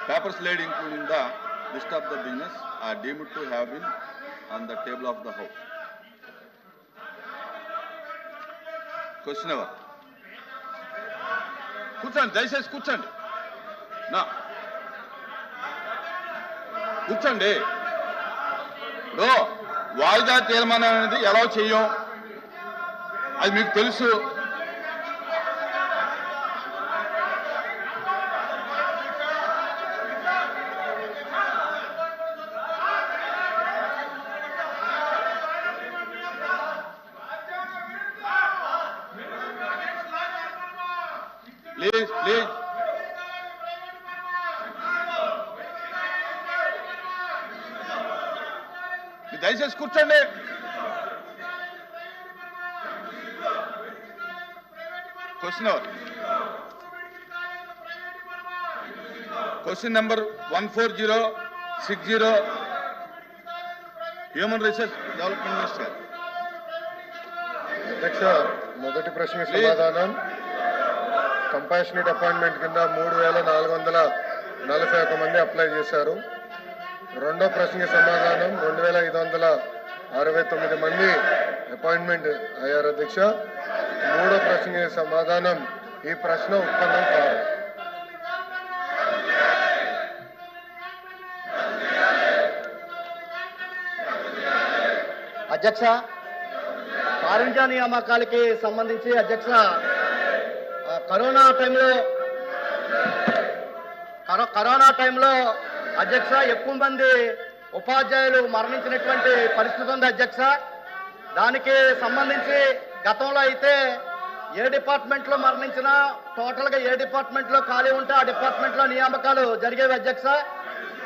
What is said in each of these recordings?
Papers laid including the list of the business are deemed to have been on the table of the House. Question over. కూర్చోండి, దయచేసి కూర్చోండి. నా కూర్చోండి. ఇప్పుడు వాయిదా తీర్మానం అనేది ఎలా చెయ్యం అది మీకు తెలుసు. ప్లీజ్ ప్లీజ్ దయచేసి కూర్చోండి. Question hour. Question number 14060 human resource development minister. అధ్యక్ష, మొదటి ప్రశ్నకి సమాధానం కంపాషనేట్ అపాయింట్మెంట్ కింద 3441 మంది అప్లై చేశారు. రెండో ప్రశ్నకి సమాధానం 2569 మంది అపాయింట్మెంట్ అయ్యారు అధ్యక్ష. మూడో ప్రశ్నకి సమాధానం ఈ ప్రశ్న ఉత్పన్నం కాదు. అధ్యక్ష, కారుణ్య నియామకాలకి సంబంధించి అధ్యక్ష కరోనా టైంలో అధ్యక్ష ఎక్కువ మంది ఉపాధ్యాయులు మరణించినటువంటి పరిస్థితి ఉంది అధ్యక్ష. దానికి సంబంధించి గతంలో అయితే ఏ డిపార్ట్మెంట్లో మరణించినా టోటల్గా ఏ డిపార్ట్మెంట్లో ఖాళీ ఉంటే ఆ డిపార్ట్మెంట్లో నియామకాలు జరిగేవి అధ్యక్ష.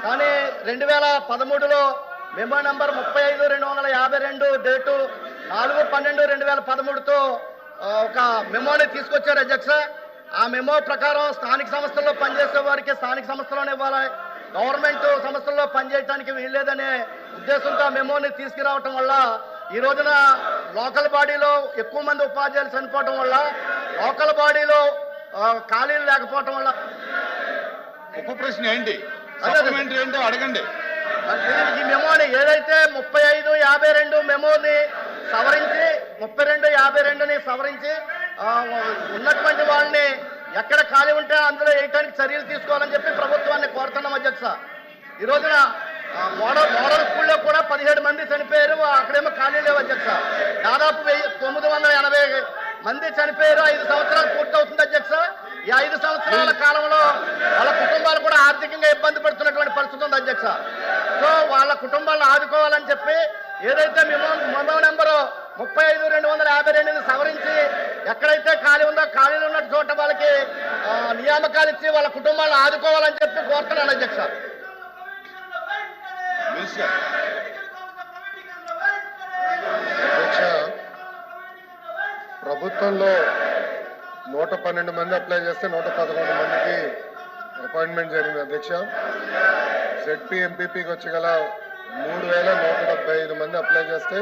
కానీ 2013లో మెమో నెంబర్ 35/252 డేటు 4/12/2013తో ఒక మెమోని తీసుకొచ్చారు అధ్యక్ష. ఆ మెమో ప్రకారం స్థానిక సంస్థల్లో పనిచేసే వారికి స్థానిక సంస్థలోనే ఇవ్వాలి, గవర్నమెంట్ సంస్థల్లో పనిచేయడానికి వీల్లేదనే ఉద్దేశంతో ఆ మెమోని తీసుకురావటం వల్ల ఈ రోజున లోకల్ బాడీలో ఎక్కువ మంది ఉపాధ్యాయులు చనిపోవటం వల్ల లోకల్ బాడీలో ఖాళీలు లేకపోవటం వల్ల ఉప ప్రశ్న ఏంటి సప్లిమెంటరీ ఏంటో అడగండి. ఈ మెమోని ఏదైతే 35/52 మెమోని సవరించి 32/52ని సవరించి ఉన్నటువంటి వాళ్ళని ఎక్కడ ఖాళీ ఉంటే అందులో వేయటానికి చర్యలు తీసుకోవాలని చెప్పి ప్రభుత్వాన్ని కోరుతున్నాం అధ్యక్ష. ఈ రోజున మోడల్ స్కూల్లో కూడా 17 మంది చనిపోయారు, అక్కడేమో ఖాళీ లేవు అధ్యక్ష. దాదాపు 980 మంది చనిపోయారు. 5 సంవత్సరాలు పూర్తవుతుంది అధ్యక్ష. ఈ 5 సంవత్సరాల కాలంలో వాళ్ళ కుటుంబాలు కూడా ఆర్థికంగా ఇబ్బంది పడుతున్నటువంటి పరిస్థితి ఉంది అధ్యక్ష. సో వాళ్ళ కుటుంబాలను ఆదుకోవాలని చెప్పి ఏదైతే మెమో నెంబరు 35/252ని సవరించి ఎక్కడైతే ఖాళీ ఉందో ఖాళీలు ఉన్న చోట వాళ్ళకి నియామకాలు ఇచ్చి వాళ్ళ కుటుంబాలను ఆదుకోవాలని చెప్పి కోరుతున్నాను అధ్యక్ష. అధ్యక్ష, ప్రభుత్వంలో 112 మంది అప్లై చేస్తే 111 మందికి అపాయింట్మెంట్ జరిగింది అధ్యక్ష. ZP MPPకి వచ్చి గల 3175 మంది అప్లై చేస్తే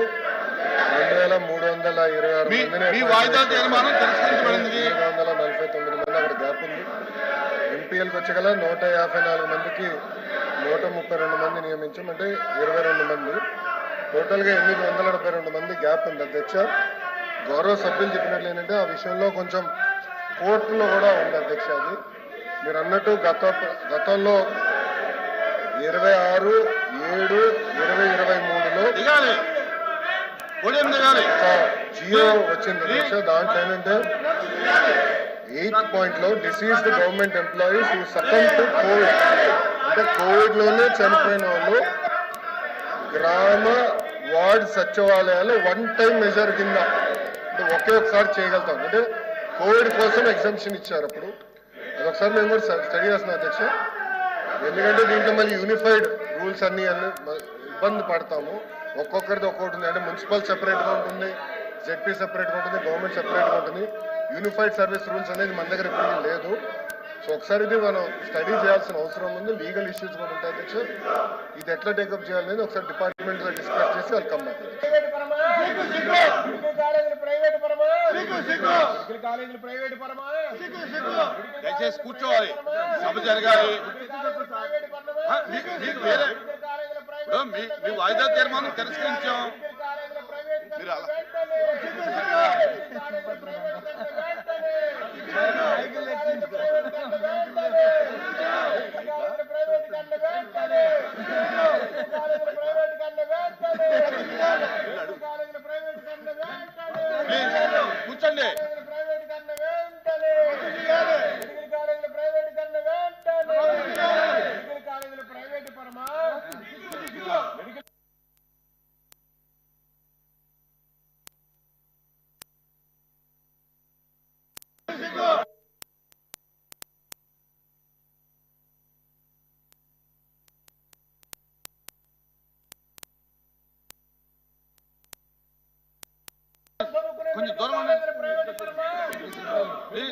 2326 మందిని 749 మంది అక్కడ గ్యాప్ ఉంది. MPLకి వచ్చి గల 154 మందికి 132 మంది నియమించాం, అంటే 22 మంది. టోటల్గా 872 మంది గ్యాప్ ఉంది అధ్యక్ష. గౌరవ సభ్యులు చెప్పినట్లు ఏంటంటే ఆ విషయంలో కొంచెం కోర్టులో కూడా ఉంది అధ్యక్ష. అది మీరు అన్నట్టు గతంలో 26/7/2023లో జియో వచ్చింది అధ్యక్ష. దాంట్లో ఏంటంటే 8th పాయింట్లో deceased government employees who succumb to Covid, అంటే కోవిడ్లోనే చనిపోయిన వాళ్ళు గ్రామ వార్డ్ సచివాలయాలు 1 టైం మెజర్ కింద అంటే ఒకసారి చేయగలుగుతాం. అంటే కోవిడ్ కోసం ఎగ్జామ్షన్ ఇచ్చారు. అప్పుడు అదొకసారి మేము కూడా స్టడీ చేస్తున్నాం అధ్యక్ష. ఎందుకంటే దీంట్లో మళ్ళీ యూనిఫైడ్ రూల్స్ అన్ని ఇబ్బంది పడతాము. ఒక్కొక్కరిది ఒక్కొక్కటి ఉంది. అంటే మున్సిపల్ సెపరేట్గా ఉంటుంది, ZP సెపరేట్గా ఉంటుంది, గవర్నమెంట్ సెపరేట్గా ఉంటుంది. యూనిఫైడ్ సర్వీస్ రూల్స్ అనేది మన దగ్గర ఇప్పుడు లేదు. సో ఒకసారి ఇది మనం స్టడీ చేయాల్సిన అవసరం ఉంది. లీగల్ ఇష్యూస్ కూడా ఉంటాయి అధ్యక్ష. ఇది ఎట్లా టేకప్ చేయాలనేది ఒకసారి డిపార్ట్మెంట్ లో డిస్కస్ చేసి వెల్కమ్ దయచేసి కూర్చోవాలి, సభ జరగాలి. మీ వాయిదా తీర్మానం తిరస్కరించాం. మీరు అలా కూర్చోండి. కొంచెం దూరం ఉండండి. కొంచెం దూరం ఉండండి.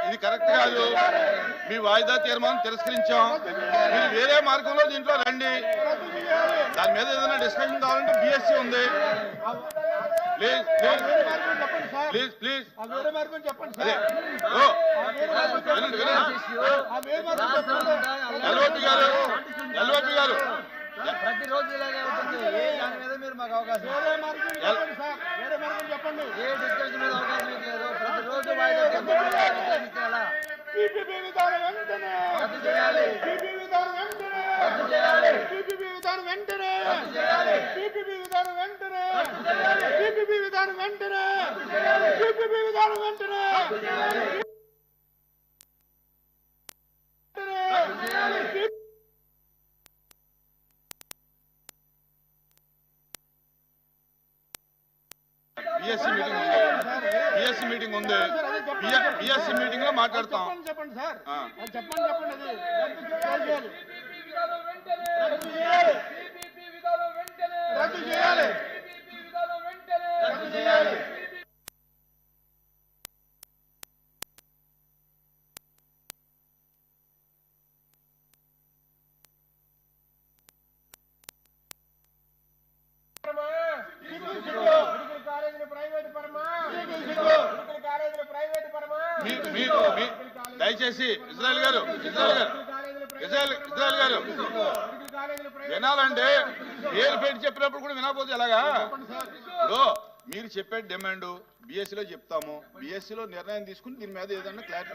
ఇది కరెక్ట్ కాదు. మీ వాయిదా తీర్మానం తిరస్కరించాం. మీరు వేరే మార్గంలో దీంట్లో రండి. దాని మీద ఏదైనా డిస్కషన్ కావాలంటే బిఎస్సీ ఉంది. ప్లీజ్ ప్లీజ్ ప్లీజ్ అదే ఎల్ఓపి గారు ప్రతిరోజు ఇలాగే ఉంటుంది. దాని మీద మీరు మాకు అవకాశం చెప్పండి. ఏ డిస్కషన్ మీద అవకాశం లేదు. ప్రతిరోజు బిఎస్సీ మీటింగ్ ఉంది. బిఎస్సీ మీటింగ్ లో మాట్లాడతాం. చెప్పండి సార్, చెప్పండి. దయచేసి ఇజ్రాయెల్ గారు వినాలంటే పేరు పెట్టి చెప్పినప్పుడు కూడా వినకపోతే ఎలాగా? ఇప్పుడు మీరు చెప్పే డిమాండ్ బిఎస్సీలో చెప్తాము. బిఎస్సీలో నిర్ణయం తీసుకుని దీని మీద ఏదన్నా క్లారిటీ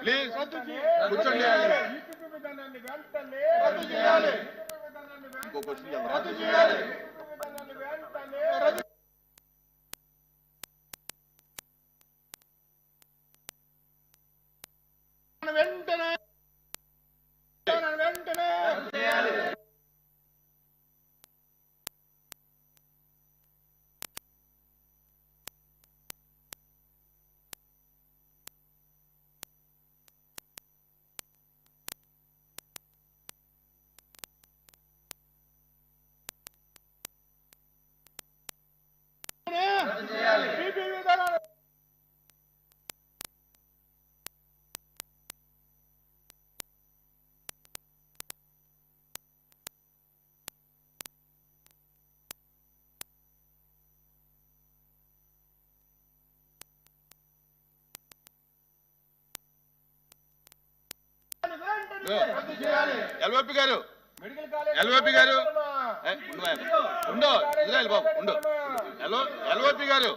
ప్లీజ్ కూర్చోండి. ఇంకో క్వశ్చన్ వెంటనే ఎల్ఓపి గారు ఉండు ఇజ్రాయల్ బాబు ఉండు. ఎల్ఓపి గారు,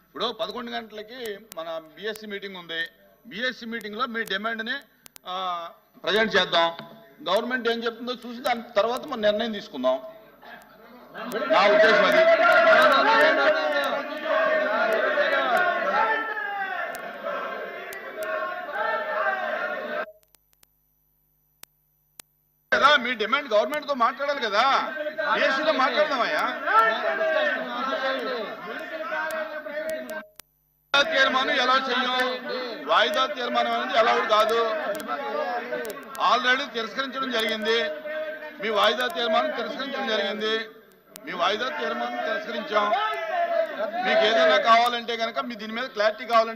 ఇప్పుడు 11 గంటలకి మన బిఎస్సి మీటింగ్ ఉంది. బిఎస్సి మీటింగ్ లో మీ డిమాండ్ ని ప్రజెంట్ చేద్దాం. గవర్నమెంట్ ఏం చెప్తుందో చూసి దాని తర్వాత మన నిర్ణయం తీసుకుందాం. నా ఉద్దేశం అది. కదా మీ డిమాండ్ గవర్నమెంట్ తో మాట్లాడాలి కదా. బిఎస్సీలో మాట్లాడదామయ్యా. తీర్మానం ఎలా చెయ్యం? వాయిదా తీర్మానం అనేది ఎలా కాదు. ఆల్రెడీ తిరస్కరించడం జరిగింది. మీ వాయిదా తీర్మానం తిరస్కరించడం జరిగింది. మీ వాయిదా తీర్మానం తిరస్కరించాం. మీకు ఏదైనా కావాలంటే కనుక మీ దీని మీద క్లారిటీ కావాలంటే